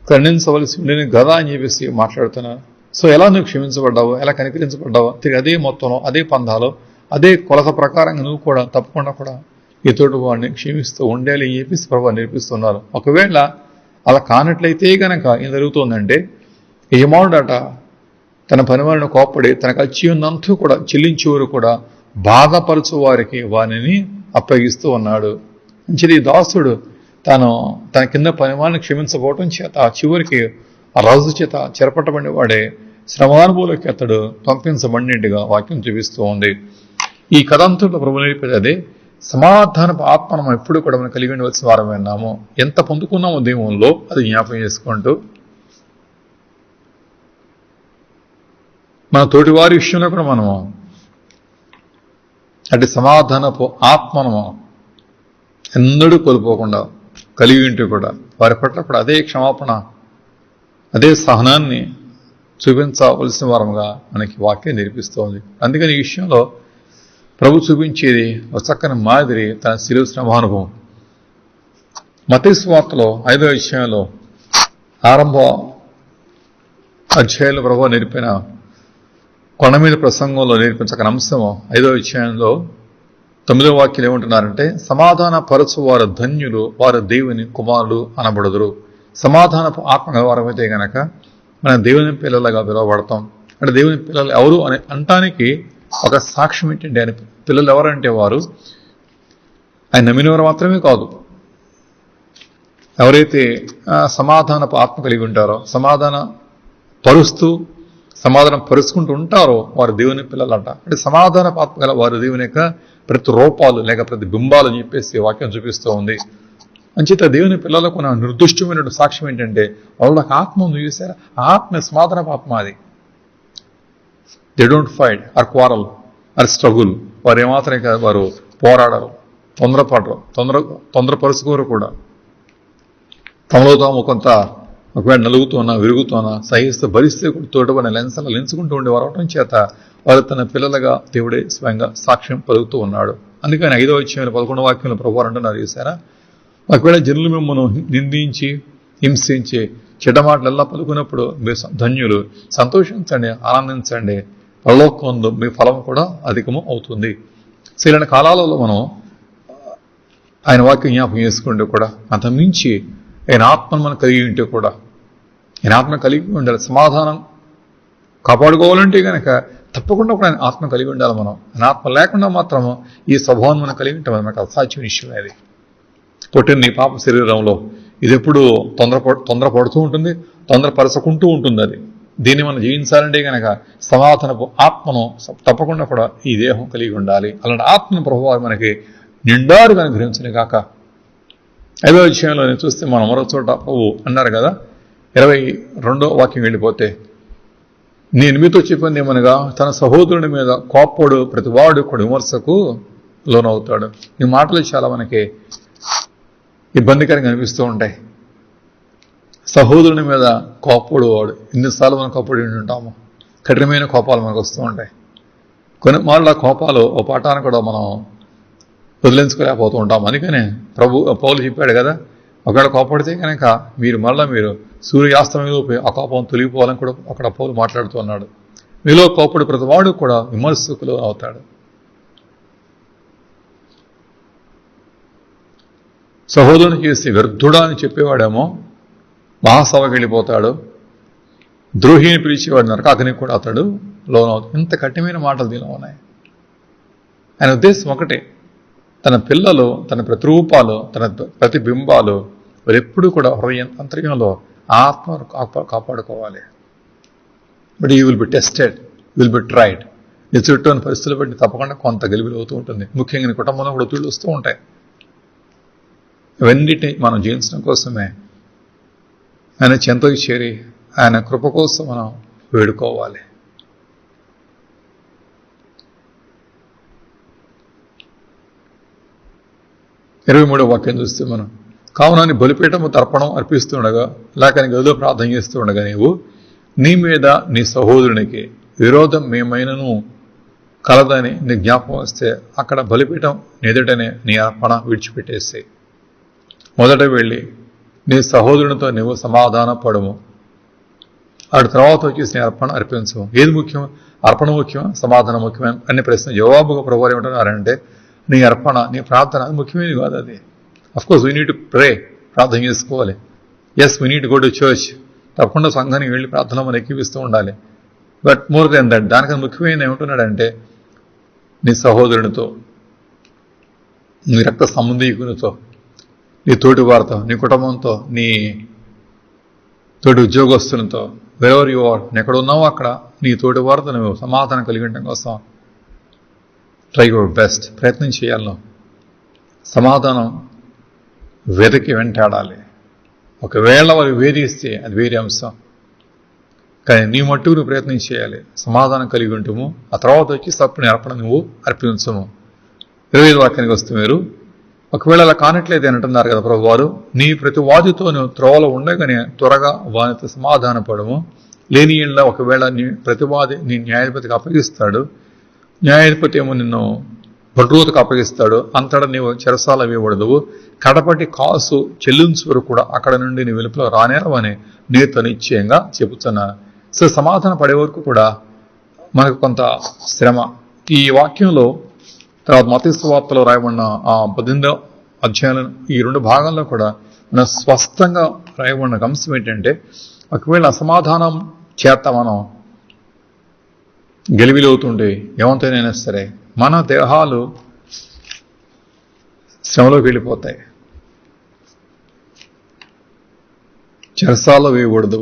కరుణించవలసి ఉండేది కదా అని చెప్పేసి మాట్లాడుతున్నాను. సో ఎలా నువ్వు క్షమించబడ్డావో, ఎలా కనికరించబడ్డావో తిరిగి అదే మొత్తంలో, అదే పందాలో, అదే కొలత ప్రకారంగా నువ్వు కూడా తప్పకుండా కూడా ఎతోటి వాడిని క్షమిస్తూ ఉండాలి అని చెప్పేసి ప్రభు నేర్పిస్తున్నారు. ఒకవేళ అలా కానట్లయితే కనుక ఏం జరుగుతుందంటే యజమానుడట తన పనివారిని కోప్పడి తనకు వచ్చి ఉన్నంతా కూడా చెల్లించేవారు కూడా బాధపరచు వారికి వారిని అప్పగిస్తూ ఉన్నాడు. మంచిది, దాసుడు తన కింద పనివారిని క్షమించకపోవటం చేత చివరికి ఆ రాజు చేత చెరపట్టబడి వాడే శ్రమానుభూలకి అతడు పంపించబడినట్టుగా వాక్యం చూపిస్తూ ఉంది. ఈ కథ అంతట్లో ప్రభు నేర్పేది అదే, సమాధానపు ఆత్మను మనం ఎప్పుడు కూడా మనం కలిగి ఉండవలసిన వారం విన్నాము. ఎంత పొందుకున్నామో దేవుల్లో అది జ్ఞాపకం చేసుకుంటూ మన తోటివారి విషయంలో కూడా మనము అంటే సమాధానపు ఆత్మను ఎన్నడూ కోల్పోకుండా కలిగి ఉంటూ కూడా వారి పట్ల కూడా అదే క్షమాపణ, అదే సహనాన్ని చూపించవలసిన వారంగా మనకి వాక్యం నేర్పిస్తోంది. అందుకని ఈ విషయంలో ప్రభు చూపించేది ఒక చక్కని మాదిరి తన శిలువ శ్రమానుభవం. మత్తయి సువార్తలో 5వ అధ్యాయంలో ఆరంభ అధ్యాయంలో ప్రభు నేర్పిన కొండ మీద ప్రసంగంలో నేర్పించక అంశము 5వ అధ్యాయంలో 9వ వాక్యం ఏమంటున్నారంటే, సమాధాన పరచు వారు ధన్యులు, వారు దేవుని కుమారులు అనబడుదురు. సమాధానపు ఆత్మ వారమైతే గనక మన దేవుని పిల్లలుగా పిలువబడతాం. అంటే దేవుని పిల్లలు ఎవరు అని అంటానికి ఒక సాక్ష్యం ఏంటంటే, ఆయన పిల్లలు ఎవరంటే వారు ఆయన నమ్మినవారు మాత్రమే కాదు, ఎవరైతే సమాధానపు ఆత్మ కలిగి ఉంటారో, సమాధానం పరుచుకుంటూ ఉంటారో వారు దేవుని పిల్లలంట. అంటే సమాధానపు ఆత్మ గల వారు దేవుని యొక్క ప్రతి రూపాలు లేక ప్రతి బింబాలు అని చెప్పేసి వాక్యం చూపిస్తూ ఉంది. అంచేత దేవుని పిల్లలకు నా నిర్దిష్టమైన సాక్ష్యం ఏంటంటే వాళ్ళకి ఆత్మ ఉంది చూసారా, ఆత్మ సమాధానపు ఆత్మ. అది they don't fight or quarrel or struggle. వారు ఏమాత్రం కాదు, వారు పోరాడరు, తొందరపడరు, తొందరపరుచుకోరు కూడా. తమలో తాము కొంత ఒకవేళ నలుగుతున్నా విరుగుతున్నా సహిస్తూ భరిస్తే కూడా తోటబడిన లెంచుకుంటూ ఉండేవారు అవటం చేత వారు తన పిల్లలుగా దేవుడే స్వయంగా సాక్ష్యం పలుకుతూ ఉన్నాడు. అందుకని 5వ అధ్యాయంలో 11వ వాక్యంలో ప్రభువారు అంటున్నారు చూసారా, ఒకవేళ జనులు మిమ్మల్ని నిందించి హింసించి చెడ్డమాటలెల్లా పలుకున్నప్పుడు మీరు ధన్యులు, సంతోషించండి, ఆనందించండి, పరలోకంలో మీ ఫలం కూడా అధికము అవుతుంది. ఇలాంటి కాలాలలో మనం ఆయన వాక్యం జ్ఞాపకం చేసుకుంటూ కూడా అంత మించి ఆయన ఆత్మను మనం కలిగి ఉంటే కూడా, ఆయన ఆత్మ కలిగి ఉండాలి. సమాధానం కాపాడుకోవాలంటే కనుక తప్పకుండా కూడా ఆయన ఆత్మ కలిగి ఉండాలి. మనం ఆయన ఆత్మ లేకుండా మాత్రము ఈ స్వభావం మనం కలిగి ఉంటాం అన్నమాట. అసాధ్యం విషయం అది. పుట్టిన నీ పాప శరీరంలో ఇది ఎప్పుడు తొందరపడుతూ ఉంటుంది, తొందరపరచుకుంటూ ఉంటుంది. అది దీన్ని మనం జీవించాలంటే కనుక సమాధానపు ఆత్మను తప్పకుండా కూడా ఈ దేహం కలిగి ఉండాలి. అలాంటి ఆత్మను ప్రభువారు మనకి నిండారుగా అనుగ్రహించని కాక. 5వ అధ్యాయంలో చూస్తే మనం మరో చోట ప్రభు అన్నారు కదా, 22వ వాక్యం వెళ్ళిపోతే, నేను మీతో చెప్పింది ఏమనగా తన సహోదరుని మీద కోప్పడు ప్రతివాడు కూడా విమర్శకు లోనవుతాడు. ఈ మాటలు చాలా మనకి ఇబ్బందికరంగా అనిపిస్తూ ఉంటాయి. సహోదరుని మీద కోప్పడు వాడు, ఎన్నిసార్లు మనం కోప్పడి ఉంటాము. కఠినమైన కోపాలు మనకు వస్తూ ఉంటాయి. కొన్ని మార్ల కోపాలు ఓ పాఠాన్ని కూడా మనం వదిలించుకోలేకపోతూ ఉంటాం. అందుకనే పౌలు చెప్పాడు కదా, ఒకవేళ కోపడితే కనుక మీరు సూర్యాస్తమయంలో ఆ కోపం తొలగిపోవాలని కూడా అక్కడ పౌలు మాట్లాడుతూ ఉన్నాడు. మీలో కోపడు ప్రతివాడు కూడా విమర్శకులు అవుతాడు. సహోదరుని చేసి వ్యర్థుడా అని చెప్పేవాడేమో మహాసభకి వెళ్ళిపోతాడు. ద్రోహిని పిలిచేవాడు నరకాగ్నికి కూడా అతడు లోనవుతాడు. ఇంత కఠినమైన మాటలు దీనిలో ఉన్నాయి. ఆయన ఉద్దేశం ఒకటే, తన పిల్లలు, తన ప్రతిరూపాలు, తన ప్రతిబింబాలు వారు ఎప్పుడూ కూడా హృదయం అంతర్యంలో ఆత్మ కాపాడుకోవాలి. But you will be tested, will be tried. నీ చుట్టూ ఉన్న పరిస్థితులు బట్టి తప్పకుండా కొంత గెలుపులు అవుతూ ఉంటుంది. ముఖ్యంగా నీ కుటుంబంలో కూడా ఒత్తిళ్ళు వస్తూ ఉంటాయి. ఇవన్నిటిని మనం జీవించడం కోసమే ఆయన చెంతకు చేరి ఆయన కృప కోసం మనం వేడుకోవాలి. ఇరవై 23వ వాక్యం చూస్తే మనం, కావున నీ బలిపీఠము తర్పణం అర్పిస్తుండగా లేక నీ గదిలో ప్రార్థన చేస్తూ ఉండగా నీవు నీ మీద నీ సహోదరునికి విరోధం మేమైనను కలదని నీ జ్ఞాపకం వస్తే అక్కడ బలిపీఠం ఎదుటనే నీ అర్పణ విడిచిపెట్టేసి మొదట వెళ్ళి నీ సహోదరునితో నీవు సమాధాన పడము. ఆడు తర్వాత వచ్చేసి నీ అర్పణ అర్పించము. ఏది ముఖ్యం? అర్పణ ముఖ్యమా, సమాధానం ముఖ్యమా అనే ప్రశ్న జవాబుగా ప్రభువారు ఏమంటున్నారంటే, నీ అర్పణ, నీ ప్రార్థన అది ముఖ్యమైనది కాదు. అది of course we need to pray, ప్రార్థన చేసుకోవాలి. Yes, we need to go to church, తప్పకుండా సంఘానికి వెళ్ళి ప్రార్థన మనం ఎక్కిపిస్తూ ఉండాలి. బట్ మోర్ దెన్ దట్, దానికన్నా ముఖ్యమైన ఏమంటున్నాడంటే, నీ సహోదరునితో, నీ రక్త సంబంధీకునితో, నీ తోటి వారితో, నీ కుటుంబంతో, నీ తోటి ఉద్యోగస్తులతో, వెరెవర్ యు ఆర్, ఎక్కడ ఉన్నావో అక్కడ నీ తోటి వారితో నువ్వు సమాధానం కలిగి ఉండటం కోసం ట్రై యువర్ బెస్ట్, ప్రయత్నం చేయాలను. సమాధానం వెతికి వెంటాడాలి. ఒకవేళ వారు వేధిస్తే అది వేరే అంశం, కానీ నీ మట్టుకు నువ్వు ప్రయత్నం చేయాలి. సమాధానం కలిగి ఉంటాము. ఆ తర్వాత వచ్చి తప్పుని అర్పణ నువ్వు అర్పించము. 25వ వాక్యానికి వస్తే మీరు, ఒకవేళ అలా కానట్లేదు అని అంటున్నారు కదా ప్రభు వారు, నీ ప్రతి వాదితో నువ్వు త్రోవలో ఉండగానే త్వరగా వానితో సమాధాన పడము. లేని ఏళ్ళ ఒకవేళ నీ ప్రతివాది నీ న్యాయాధిపతికి అప్పగిస్తాడు, న్యాయాధిపతి ఏమో నిన్ను భద్రతకు అప్పగిస్తాడు, అంతటా నీవు చెరసాల వేయబడదువు, కడపటి కాసు చెల్లించు వరకు కూడా అక్కడ నుండి నీ వెలుపులో రానేరవని నీతో నిశ్చయంగా చెబుతున్నాను. సో సమాధాన పడే వరకు కూడా మనకు కొంత శ్రమ. ఈ వాక్యంలో తర్వాత మత్తయి సువార్తలో రాయబడిన ఆ 18వ అధ్యాయం ఈ 2 భాగాల్లో కూడా మన స్పష్టంగా రాయబడిన అంశం ఏంటంటే, ఒకవేళ అసమాధానం చేత మనం గెలివిలవుతుండే ఏమంతైనా సరే మన దేహాలు శ్రమలోకి వెళ్ళిపోతాయి. చెరసాల్లో వేయకూడదు,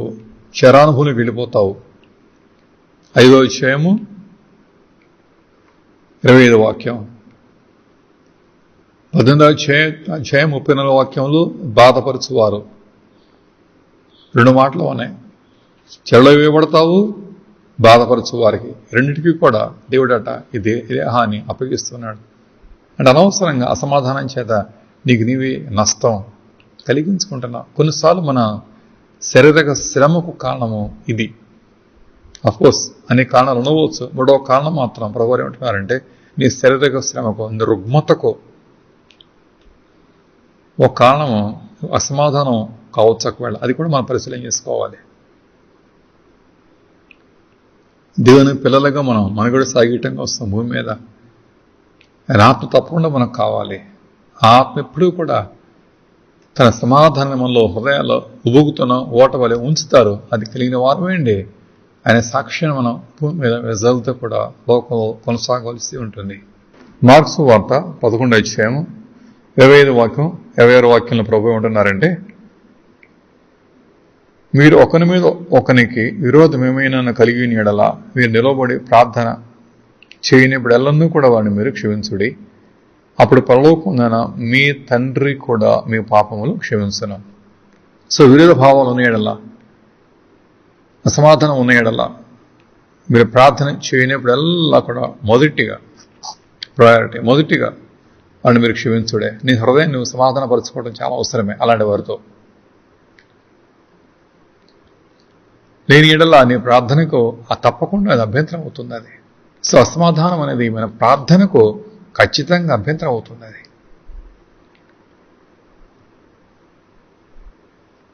శరానుభూతికి వెళ్ళిపోతావు. 5వ అధ్యాయము 25వ వాక్యం, 18వ అధ్యాయం 34వ వాక్యంలో బాధపరచువారు 2 మాటలు ఉన్నాయి. చెరలో వేయబడతావు, బాధపరచు వారికి, రెండింటికి కూడా దేవుడట ఇది హాని అప్పగిస్తున్నాడు. అంటే అనవసరంగా అసమాధానం చేత నీకు నీవే నష్టం కలిగించుకుంటున్నావు. కొన్నిసార్లు మన శారీరక శ్రమకు కారణము ఇది. అఫ్కోర్స్ అనేక కారణాలు ఉండవచ్చు, మరో కారణం మాత్రం ప్రభువారు ఏమంటున్నారంటే, నీ శారీరక శ్రమకు, నీ రుగ్మతకు ఒక కారణము అసమాధానం కావచ్చు. ఒకవేళ అది కూడా మనం పరిశీలన చేసుకోవాలి. దేవుని పిల్లలుగా మనం మనుగడ సాగిటంగా వస్తాం భూమి మీద. ఆయన ఆత్మ తప్పకుండా మనకు కావాలి. ఆ ఆత్మ ఎప్పుడూ కూడా తన సమాధానం మనలో హృదయాల్లో ఉబుగుతున్న ఓట వలె ఉంచుతారు. అది కలిగిన వారమేండి ఆయన సాక్ష్యాన్ని మనం భూమి మీద వెజలతో కూడా లోకంలో కొనసాగవలసి ఉంటుంది. మార్క్సు వార్త 11వ అధ్యాయం 25వ వాక్యం 26వ వాక్యంలో ప్రభు ఉంటున్నారంటే, మీరు ఒకరి మీద ఒకరికి విరోధం ఏమైనా కలిగి ఎడలా మీరు నిలబడి ప్రార్థన చేయనిప్పుడెల్లన్నూ కూడా వాడిని మీరు క్షమించుడి, అప్పుడు పరలోకమున మీ తండ్రి కూడా మీ పాపములు క్షమించును. సో విరోధ భావాలు ఉన్న ఎడలా, అసమాధానం ఉన్న ఎడలా మీరు ప్రార్థన చేయనిప్పుడల్లా కూడా మొదటిగా వాడిని మీరు క్షమించుడే. నీ హృదయం నువ్వు సమాధాన పరచుకోవడం చాలా అవసరమే అలాంటి వారితో. లేని ఎడలా నీ ప్రార్థనకు తప్పకుండా అది అభ్యంతరం అవుతుంది. అది సో అసమాధానం అనేది మన ప్రార్థనకు ఖచ్చితంగా అభ్యంతరం అవుతుంది. అది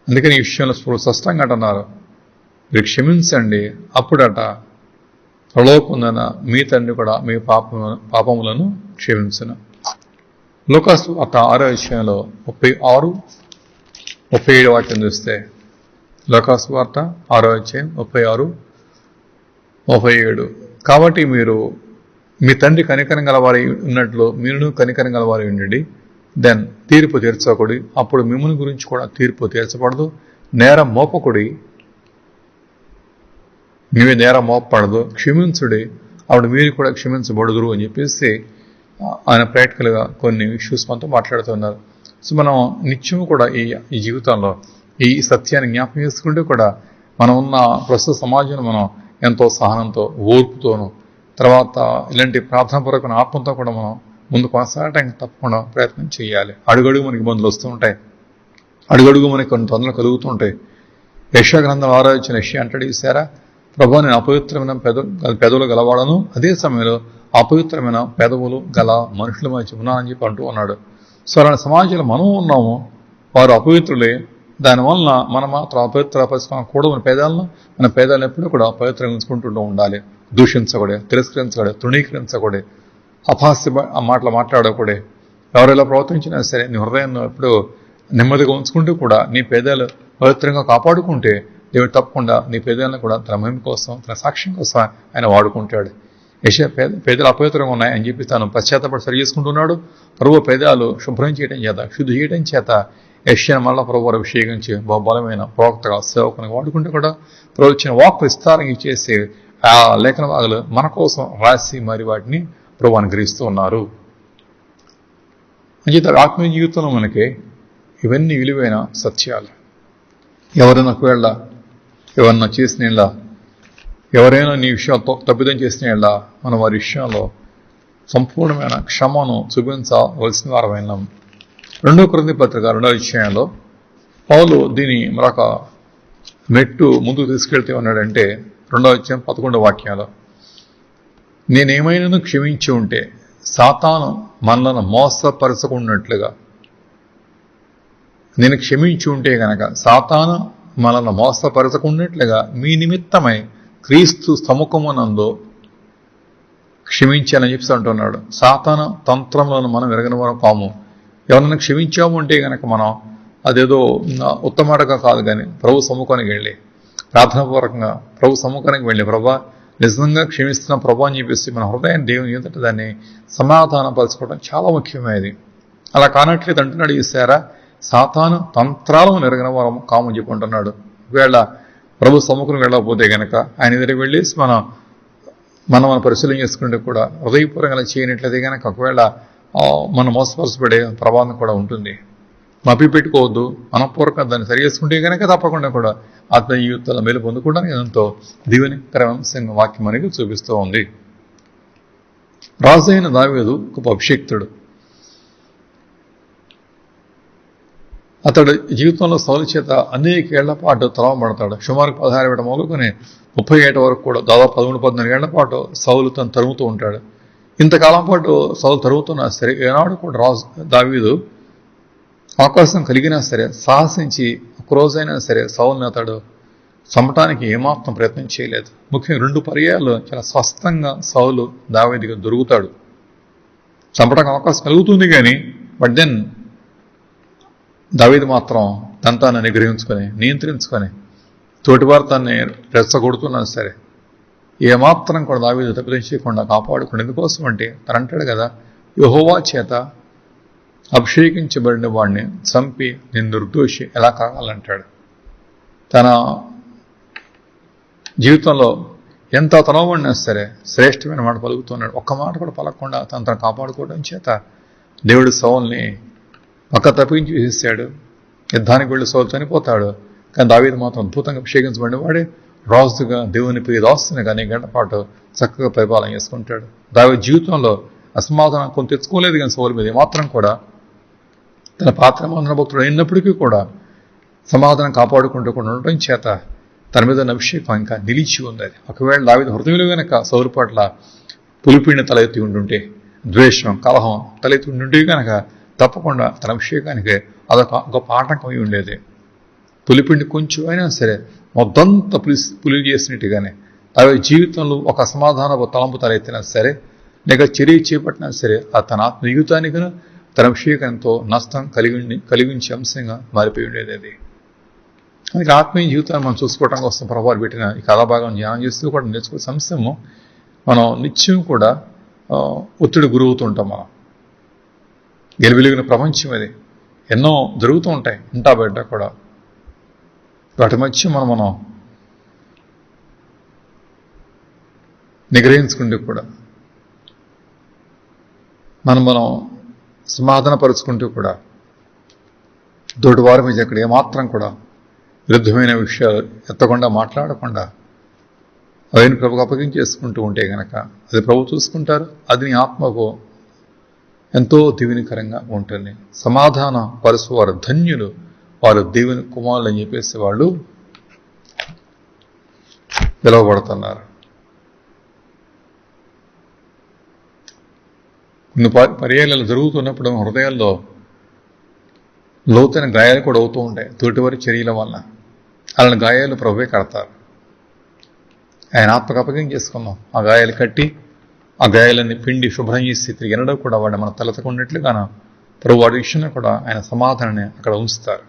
అందుకని ఈ విషయంలో స్పష్టంగా అంటున్నారు, మీరు క్షమించండి, అప్పుడట పరలోకమున మీ తండ్రి కూడా మీ పాపములను క్షమించును. లూకాసు 6వ అధ్యాయంలో 36, 37 వాక్యం చూస్తే, లూకాసు వార్త 6వ అధ్యాయం 36, 37, కాబట్టి మీరు మీ తండ్రి కనికరం గలవారై ఉన్నట్లు మీరును కనికరం గలవారై ఉండండి. దెన్ తీర్పు తీర్చకుడి, అప్పుడు మిమ్మల్ని గురించి కూడా తీర్పు తీర్చబడదు. నేరం మోపకుడి, మీవే నేరం మోపబడదు. క్షమించుడి, అప్పుడు మీరు కూడా క్షమించబడుదురు అని చెప్పేసి ఆయన ప్రాక్టికల్గా కొన్ని ఇష్యూస్ మనతో మాట్లాడుతున్నారు. సో మనం నిత్యం కూడా ఈ జీవితంలో ఈ సత్యాన్ని జ్ఞాపకం చేసుకుంటూ కూడా మనం ఉన్న ప్రస్తుత సమాజంలో మనం ఎంతో సహనంతో, ఓర్పుతోనూ, తర్వాత ఇలాంటి ప్రార్థనాపూర్వకమైన ఆత్మతో కూడా మనం ముందు కొనసాగడానికి తప్పకుండా ప్రయత్నం చేయాలి. అడుగడుగు మనకి ఇబ్బందులు వస్తూ ఉంటాయి, అడుగడుగు మనకి కొన్ని తొందరలు కలుగుతూ ఉంటాయి. యెషయా గ్రంథం 6వ వచనం యెషయా అంటాడు, చూసారా, ప్రభువా నేను అపవిత్రమైన పెదవులు గలవాడను, అదే సమయంలో అపవిత్రమైన పెదవులు గల మనుషుల మధ్య ఉన్నానని చెప్పి అంటూ ఉన్నాడు. సో అలాంటి సమాజంలో మనం ఉన్నాము, వారు అపవిత్రులే. దానివల్ల మనం మాత్రం అపవిత్రపరచుకోకూడదు. మన పేదాలను ఎప్పుడూ కూడా పవిత్రంగా ఉంచుకుంటూ ఉండాలి. దూషించకూడే, తిరస్కరించకూడే, తృణీకరించకూడే, అపహాస్య మాటలు మాట్లాడకూడే. ఎవరెలా ప్రవర్తించినా సరే నీ హృదయాన్ని ఎప్పుడూ నెమ్మదిగా ఉంచుకుంటూ కూడా నీ పేదాలు పవిత్రంగా కాపాడుకుంటే దేవుడు తప్పకుండా నీ పేదాలను కూడా తన మహిమ కోసం, తన సాక్ష్యం కోసం ఆయన వాడుకుంటాడు. యెషయా పేదలు అపవిత్రంగా ఉన్నాయి అని చెప్పి తాను పశ్చాత్తపడి సరి చేసుకుంటున్నాడు. ప్రభు పేదాలు శుభ్రం చేయడం చేత, శుద్ధి చేయడం చేత యెషయాను మళ్ళా ప్రభు వారు అభిషేకించి బలమైన ప్రవక్తగా, సేవకునిగా వాడుకుంటే కూడా ప్రభు ఇచ్చిన వాక్ విస్తారంగా ఇచ్చేసి ఆ లేఖన భాగాలు మన కోసం రాసి మరి వాటిని ప్రభు అనుగ్రహిస్తూ ఉన్నారు. అంచేత ఆత్మీయ జీవితంలో మనకి ఇవన్నీ విలువైన సత్యాలు. ఎవరైనా ఒకవేళ ఎవరన్నా చేసిన, ఎవరైనా నీ విషయాలు తప్పిదం చేసిన మనం వారి విషయంలో సంపూర్ణమైన క్షమను చూపించవలసిన వారమైన 2 కొరింథీ పత్రిక 2వ అధ్యాయంలో పౌలు దీని మరొక మెట్టు ముందుకు తీసుకెళ్తే ఉన్నాడంటే 2వ అధ్యాయం 11వ వాక్యంలో, నేనేమైనా క్షమించి ఉంటే సాతాను మనలను మోసపరచకున్నట్లుగా, నేను క్షమించి ఉంటే గనక సాతాను మనల్ని మోసపరచకున్నట్లుగా మీ నిమిత్తమై క్రీస్తు సముఖమునందు క్షమించానని చెప్పి అంటున్నాడు. సాతాను తంత్రంలో మనం ఎరగని వారం కాము. ఎవరైనా క్షమించాము అంటే కనుక మనం అదేదో ఉత్తమాటగా కాదు, కానీ ప్రభు సముఖానికి వెళ్ళి ప్రార్థనాపూర్వకంగా ప్రభు సముఖానికి వెళ్ళి ప్రభా నిజంగా క్షమిస్తున్న ప్రభు అని చెప్పేసి మన హృదయాన్ని దేవుని ఎదుట దాన్ని సమాధానపరచుకోవడం చాలా ముఖ్యమైనది. అలా కానట్లేదు అంటున్నాడు, చూసారా, సాతాను తంత్రాలను ఎరగని వారం కామని చెప్పి అంటున్నాడు. ఒకవేళ ప్రభు సముఖం వెళ్ళకపోతే కనుక ఆయన దగ్గరికి వెళ్ళేసి మనం పరిశీలన చేసుకుంటే కూడా హృదయపూర్వకంగా చేయనట్లయితే కనుక ఒకవేళ మనం మోసపరచబడే ప్రభావం కూడా ఉంటుంది. మభి పెట్టుకోవద్దు, మనపూర్వకంగా దాన్ని సరి చేసుకుంటే కనుక తప్పకుండా కూడా ఆత్మ జీవితాల మేలు పొందుకోవడానికి ఎంతో దీవెనకరమైన వాక్యం అనేది చూపిస్తూ ఉంది. రాజు అయిన దావీదు గొప్ప అభిషేక్తుడు. అతడు జీవితంలో సౌలు చేత అనేక ఏళ్ల పాటు తరవబడతాడు. సుమారు 16 ఏట మొదలుకొని 30 ఏట వరకు కూడా దాదాపు 13-14 ఏళ్ల పాటు సౌలు తను తరుగుతూ ఉంటాడు. ఇంతకాలం పాటు సౌలు తరుగుతున్నా సరే ఏనాడు కూడా రాజు దావీదు అవకాశం కలిగినా సరే సాహసించి ఒకరోజైనా సరే సౌలుని అతడు చంపటానికి ఏమాత్రం ప్రయత్నం చేయలేదు. ముఖ్యంగా 2 పర్యాయాలు చాలా స్పష్టంగా సౌలు దావీదుగా దొరుకుతాడు. చంపడానికి అవకాశం కలుగుతుంది కానీ బట్ దెన్ దావీదు మాత్రం తను నిగ్రహించుకొని నియంత్రించుకొని తోటివారు తన్ని రెచ్చగొడుతున్నా సరే ఏమాత్రం కూడా దావీదు తప్పిదం చేయకుండా కాపాడుకుని, ఎందుకోసం అంటే తను అంటాడు కదా, యెహోవా చేత అభిషేకించబడిన వాడిని చంపి నేను నిర్దోషి ఎలా కావాలంటాడు. తన జీవితంలో ఎంత తనవడినా సరే శ్రేష్టమైన మాట పలుకుతున్నాడు. ఒక్క మాట కూడా పలకకుండా తను కాపాడుకోవడం చేత దేవుడు సౌలుని పక్క తప్పించి వేసేసాడు. యుద్ధానికి వెళ్ళి సౌలు చనిపోతాడు. కానీ దావీదు మాత్రం అద్భుతంగా అభిషేకించబడిన వాడే రాజుగా, దేవుని ప్రియ దాసునిగా అనేక గంటల పాటు చక్కగా పరిపాలన చేసుకుంటాడు. దావీదు జీవితంలో అసమాధానం కొంత తెచ్చుకోలేదు, కానీ సౌలు మీద మాత్రం కూడా తన పాత్రమందన భక్తుడు అయినప్పటికీ కూడా సమాధానం కాపాడుకుంటూ కూడా ఉండటం చేత తన మీద అభిషేకం ఇంకా నిలిచి ఉంది. ఒకవేళ దావీదు హృదయంలో కనుక సౌలు పట్ల పులిపిండి తల ఎత్తి ఉంటుంటే, ద్వేషం, కలహం తల ఎత్తి ఉంటుంటే కనుక తప్పకుండా తన అభిషేకానికి అదొక గొప్ప ఆటంకం అయి ఉండేది. పులిపిండి కొంచెం అయినా సరే మొత్తంతా పులి చేసినట్టుగానే అవి జీవితంలో ఒక అసమాధానపు తలంపు తలెత్తినా సరే లేక చర్య చేపట్టినా సరే తన ఆత్మ జీవితానికి తన అభిషేకంతో నష్టం కలిగించే అంశంగా మారిపోయి ఉండేది. అది అందుకే ఆత్మీయ జీవితాన్ని మనం చూసుకోవడం కోసం ప్రభావాలు పెట్టిన ఈ కథాభాగం ధ్యానం చేస్తూ కూడా నేర్చుకునే అంశము మనం నిత్యం కూడా ఒత్తిడి గురవుతుంటాం మనం. గెలివెలిగిన ప్రపంచం అది, ఎన్నో జరుగుతూ ఉంటాయి ఇంటా బయట కూడా. వాటి మధ్య మనం నిగ్రహించుకుంటే కూడా మనం సమాధానపరుచుకుంటూ కూడా తోటి వారి మీద అక్కడ ఏమాత్రం కూడా విరుద్ధమైన విషయాలు ఎత్తకుండా మాట్లాడకుండా అవన్నీ ప్రభుకు అప్పగించేసుకుంటూ ఉంటే గనక అది ప్రభు చూసుకుంటారు. అది నీ ఆత్మకు ఎంతో దీవెనికరంగా ఉంటుంది. సమాధాన పరుసు వారు ధన్యులు, వారు దేవుని కుమారులు అని చెప్పేసి వాళ్ళు పిలువబడుతున్నారు. కొన్ని పర్యాయాలు జరుగుతున్నప్పుడు హృదయాల్లో లోతైన గాయాలు కూడా అవుతూ ఉంటాయి తోటివారి చర్యల వల్ల. అలాంటి గాయాలు ప్రభువే కడతారు. ఆయన ఆత్మకు అప్పగించేసుకున్నాం. ఆ గాయాలు కట్టి ఆ గాయాలన్నీ పిండి శుభ్రం చేసి తిరిగి ఎన్నడూ కూడా వాడిని మనం తలెత్తకున్నట్లుగా ప్రభు వాడి విషయంలో కూడా ఆయన సమాధానాన్ని అక్కడ ఉంచుతారు.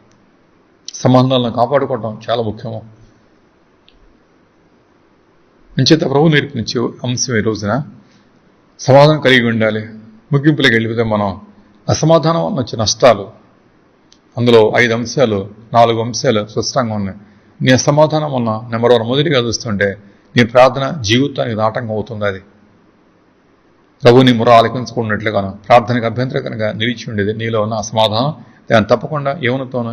సంబంధాలను కాపాడుకోవడం చాలా ముఖ్యము. అంచేత ప్రభు నేర్పించే అంశం ఈ రోజున సమాధానం కలిగి ఉండాలి. ముగింపులకు వెళ్ళిపోతే మనం అసమాధానం వల్ల వచ్చే నష్టాలు, అందులో 5 అంశాలు 4 అంశాలు స్పష్టంగా ఉన్నాయి. నీ అసమాధానం వల్ల నెంబర్ 1 మొదటిగా చూస్తుంటే నీ ప్రార్థన జీవితానికి ఆటంకం అవుతుంది. అది ప్రభు నీ మొర ఆలకించుకున్నట్లుగాను ప్రార్థనకు అభ్యంతరకరంగా నిలిచి ఉండేది నీలో ఉన్న అసమాధానం. దాన్ని తప్పకుండా ఏమనుతోనో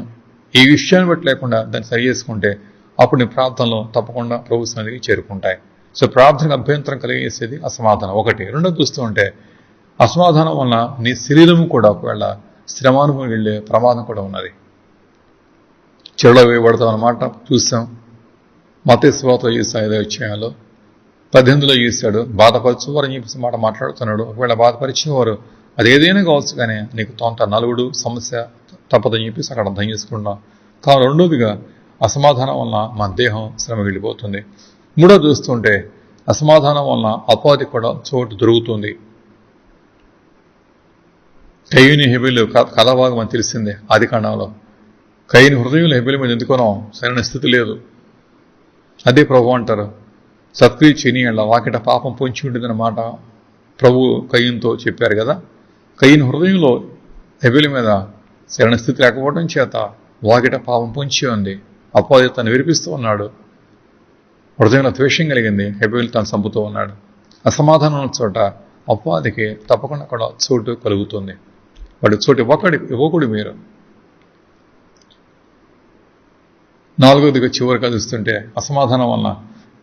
ఈ విషయాన్ని బట్టి లేకుండా దాన్ని సరి చేసుకుంటే అప్పుడు నీ ప్రార్థనలో తప్పకుండా ప్రభు సన్నిధికి చేరుకుంటాయి. సో ప్రార్థనకు అభ్యంతరం కలిగేసేది అసమాధానం ఒకటి. రెండో చూస్తూ ఉంటే అసమాధానం వల్ల నీ శరీరము కూడా ఒకవేళ శ్రమానుభవం వెళ్ళే ప్రమాదం కూడా ఉన్నది. చెడులో వేయబడతాం అన్నమాట చూసాం. మత్తయి సువార్తలో చూసాం 5వ అధ్యాయంలో 18లో చూశాడు. బాధపరచువారు అని చెప్పేసి మాట మాట్లాడుతున్నాడు. ఒకవేళ బాధపరిచేవారు అది ఏదైనా కావచ్చు, కానీ నీకు తొంత నలుగుడు సమస్య తప్పదని చెప్పేసి అక్కడ అర్థం చేసుకుంటాం. కానీ రెండోదిగా అసమాధానం వల్ల మన దేహం శ్రమ వెళ్ళిపోతుంది. మూడో చూస్తుంటే అసమాధానం వల్ల అపవాది కూడా చోటు దొరుకుతుంది. కయ్యూని హెబెలు కథ భాగం అని తెలిసిందే ఆది కాండంలో. కయ్యూని హృదయంలో హెబెలు మీద ఎందుకోనో సరైన స్థితి లేదు. అదే ప్రభు అంటారు, సత్క్రియ చేయని అలా వాకిట పాపం పొంచి ఉంటుందన్న మాట ప్రభు కయ్యూనితో చెప్పారు కదా. కయ్యూని హృదయంలో హెబెలు మీద సరైన స్థితి లేకపోవడం చేత వాకిట పాపం పొంచి ఉంది. అపవాది తను విరిపిస్తూ ఉన్నాడు. హృదయంలో ద్వేషం కలిగింది. హెబెలు తను చంపుతూ ఉన్నాడు. అసమాధానం ఉన్న చోట అపవాదికి తప్పకుండా కూడా చోటు కలుగుతుంది. వాడు చోటు ఇవ్వకుడు మీరు. నాలుగోదిగా చివరిగా చూస్తుంటే అసమాధానం వల్ల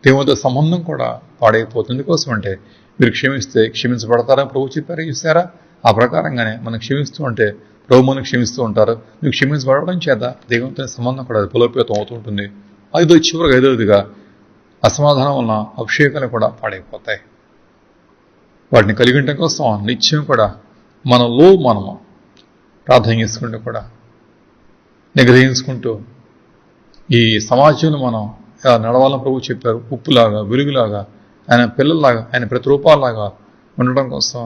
దేవుడితో సంబంధం కూడా పాడైపోతుంది. ఎందుకోసం అంటే మీరు క్షమిస్తే క్షమించబడతారని ప్రభు చెప్పారు. చూసారా? ఆ ప్రకారంగానే మనం క్షమిస్తూ ఉంటే ప్రభు మనం క్షమిస్తూ ఉంటారు. నువ్వు క్షమించబడడం చేత దేవునితో సంబంధం కూడా అది బలోపేతం అవుతూ ఉంటుంది. చివరిగా ఐదవదిగా అసమాధానం వలన అభిషేకాలు కూడా పాడైపోతాయి. వాటిని కలిగి ఉండటం కోసం నిత్యం కూడా మనలో మనము ప్రార్థన చేసుకుంటూ కూడా నిగ్రహించుకుంటూ ఈ సమాజంలో మనం నడవాలని ప్రభు చెప్పారు. ఉప్పులాగా వెలుగులాగా ఆయన పిల్లల్లాగా ఆయన ప్రతిరూపాలాగా ఉండడం కోసం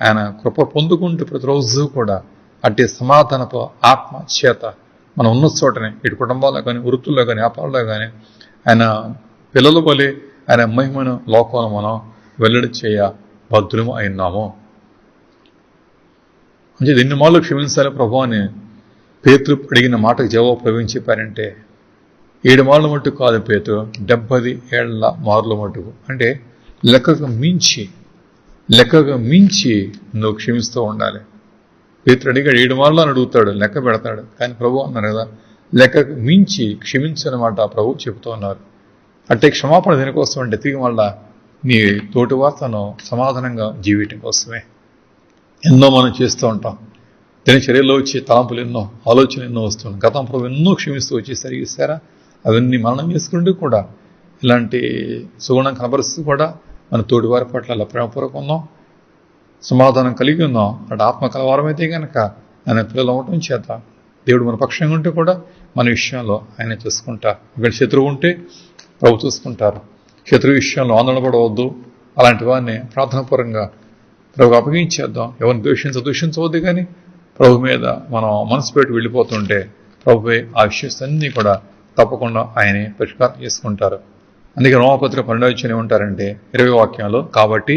ఆయన కృప పొందుకుంటూ ప్రతిరోజు కూడా అట్టి సమాధానపు ఆత్మ చేత మనం ఉన్న చోటనే ఇటు కుటుంబాల్లో కానీ వృత్తుల్లో కానీ వ్యాపారంలో కానీ ఆయన పిల్లల వలె ఆయన మహిమను లోకంలో మనం వెల్లడి చేయ బద్ధులము అయినాము. అంటే ఎన్ని మార్లు క్షమించాలి ప్రభు అని పేతురు అడిగిన మాటకు జవాబు ప్రభు చెప్పారంటే 7 మార్లు మట్టుకు కాదు పేతురు, 70 ఏళ్ల మార్లు మట్టుకు. అంటే లెక్కకు మించి నువ్వు క్షమిస్తూ ఉండాలి. పేతురు అడిగాడు 7 మార్లు అని అడుగుతాడు, లెక్క పెడతాడు. కానీ ప్రభు అన్నారు కదా, లెక్కకు మించి క్షమించనమాట ప్రభు చెబుతూ ఉన్నారు. అంటే క్షమాపణ దేనికోసం అంటే తిరిగి మళ్ళా నీ తోటి వార్తను సమాధానంగా జీవితం కోసమే. ఎన్నో మనం చేస్తూ ఉంటాం. దినచర్యలో వచ్చే తలంపులు ఎన్నో, ఆలోచనలు ఎన్నో వస్తున్నాయి. గతం ప్రభు ఎన్నో క్షమిస్తూ వచ్చేసరికి ఇస్తారా అవన్నీ మననం చేసుకుంటూ కూడా ఇలాంటి సుగుణం కనబరుస్తూ కూడా మన తోటివారి పట్ల అలా ప్రేమపూర్వకం ఉన్నాం, సమాధానం కలిగి ఉన్నాం. అటు ఆత్మ కలవారమైతే కనుక ఆయన పిల్లలు అవ్వటం చేత దేవుడు మన పక్షంగా ఉంటే కూడా మన విషయంలో ఆయన చూసుకుంటారు. ఇక్కడ శత్రువు ఉంటే ప్రభు చూసుకుంటారు. శత్రువు విషయంలో ఆందోళన పడవద్దు. అలాంటి వారిని ప్రార్థనాపూర్వకంగా ప్రభు అప్పగించేద్దాం. ఎవరిని దూషించవద్దు. కానీ ప్రభు మీద మనం మనసు పెట్టి వెళ్ళిపోతుంటే ప్రభువే ఆ విషయాన్ని కూడా తప్పకుండా ఆయనే పరిష్కారం చేసుకుంటారు. అందుకే రోమపత్రిక 12వ అధ్యాయం ఏమంటారంటే 20వ వాక్యంలో, కాబట్టి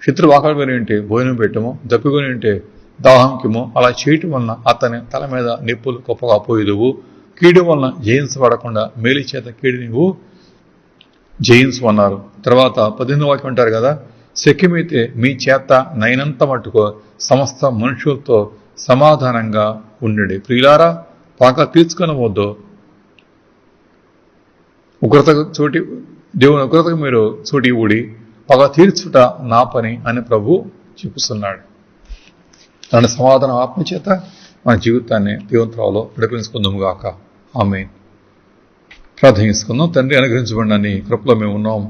శత్రువు ఆకలికొని ఉంటే భోజనం పెట్టమో, దప్పికొని ఉంటే దాహంకిమో అలా చేయటం వలన అతని తల మీద నిప్పులు గొప్పగా పోయేదువు. కీడు వలన జయించబడకుండా మేలు చేత కీడు నువ్వు జయించమన్నారు. తర్వాత 18వ వాక్యం అంటారు కదా, శక్యమైతే మీ చేత నైనంత మట్టుకు సమస్త మనుషులతో సమాధానంగా ఉండండి. ప్రియులారా, పగ తీర్చుకొనవద్దు. దేవుని ఉగ్రతకు మీరు చోటి ఊడి పగ తీర్చుట నా పని అని ప్రభు చెప్పుస్తున్నాడు. దాని సమాధానం ఆత్మచేత మన జీవితాన్ని దేవుని త్రోవలో నడిపించుకుందాము గాక. ఆమేన్. ప్రార్థించుకుందాం. తండ్రి, అనుగ్రహించబడిన నీ కృపలో మేము ఉన్నాం.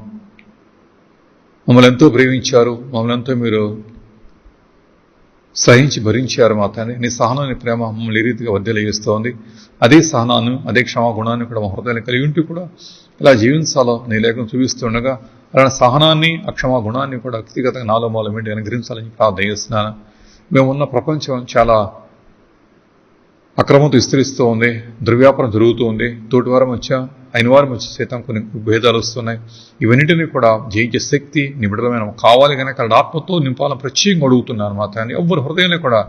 మమ్మల్ని ఎంతో ప్రేమించారు, మమ్మల్ని ఎంతో మీరు సహించి భరించారు మా తండ్రి. నీ సహనాన్ని, ప్రేమ మమ్మల్ని ఈ రీతిగా వర్ధిల్లజేస్తోంది. అదే సహనాన్ని, అదే క్షమాగుణాన్ని కూడా మా హృదయాన్ని కలిగి ఉంటూ కూడా ఇలా జీవించాలో నీ లేఖను చూపిస్తుండగా అలాంటి సహనాన్ని, అక్షమా గుణాన్ని కూడా వ్యక్తిగతంగా నాలో మూలం ఏంటి అనుగ్రహించాలని ప్రార్థన చేస్తున్నాను. మేమున్న ప్రపంచం చాలా అక్రమంతో విస్తరిస్తూ ఉంది, దుర్వ్యాపారం జరుగుతూ ఉంది, తోటివారం వచ్చా అయిన వారి మధ్య సైతం కొన్ని భేదాలు వస్తున్నాయి. ఇవన్నింటినీ కూడా జయించే శక్తి నీ బిడ్డలమైన కావాలి కనుక ఆత్మతో నింపాలని ప్రత్యేకంగా అడుగుతున్నాను మా తండ్రి. ఎవరి హృదయాన్ని కూడా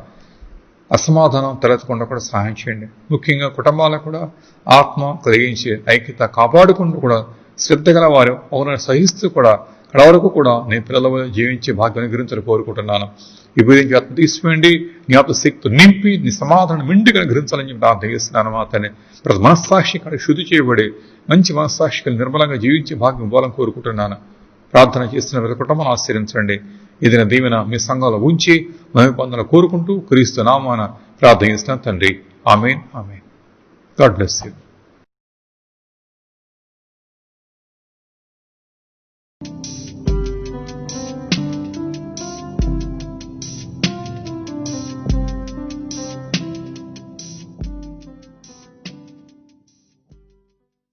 అసమాధానం తలెత్తకుండా కూడా సహాయం చేయండి. ముఖ్యంగా కుటుంబాలకు కూడా ఆత్మ కలిగించి ఐక్యత కాపాడుకుంటూ కూడా శ్రద్ధ గల వారు ఒకరిని సహిస్తూ కూడా అక్కడ వరకు కూడా నేను పిల్లల జీవించే భాగ్యం అనుగ్రహించాలని కోరుకుంటున్నాను. విభేదించి ఆత్మ తీసిపోయింది, నీ ఆత్మ శక్తి నింపి నీ సమాధానం మెండుగా గ్రహించాలని చెప్పి ప్రార్థన చేస్తున్నాను మా తండ్రి. ప్రతి మనస్సాక్షి ఇక్కడ శుద్ధి చేయబడి మంచి మనస్సాక్షికి నిర్మలంగా జీవించే భాగ్యం ఇవ్వాలని కోరుకుంటున్నాను. ప్రార్థన చేస్తున్న ప్రతి కుటుంబాన్ని ఆశీర్వించండి. ఏదైనా దీవెన మీ సంఘంలో ఉంచి మహిమ పొందాలని కోరుకుంటూ క్రీస్తు నామాన ప్రార్థన చేస్తున్నాను తండ్రి. Amen. Amen. God bless you.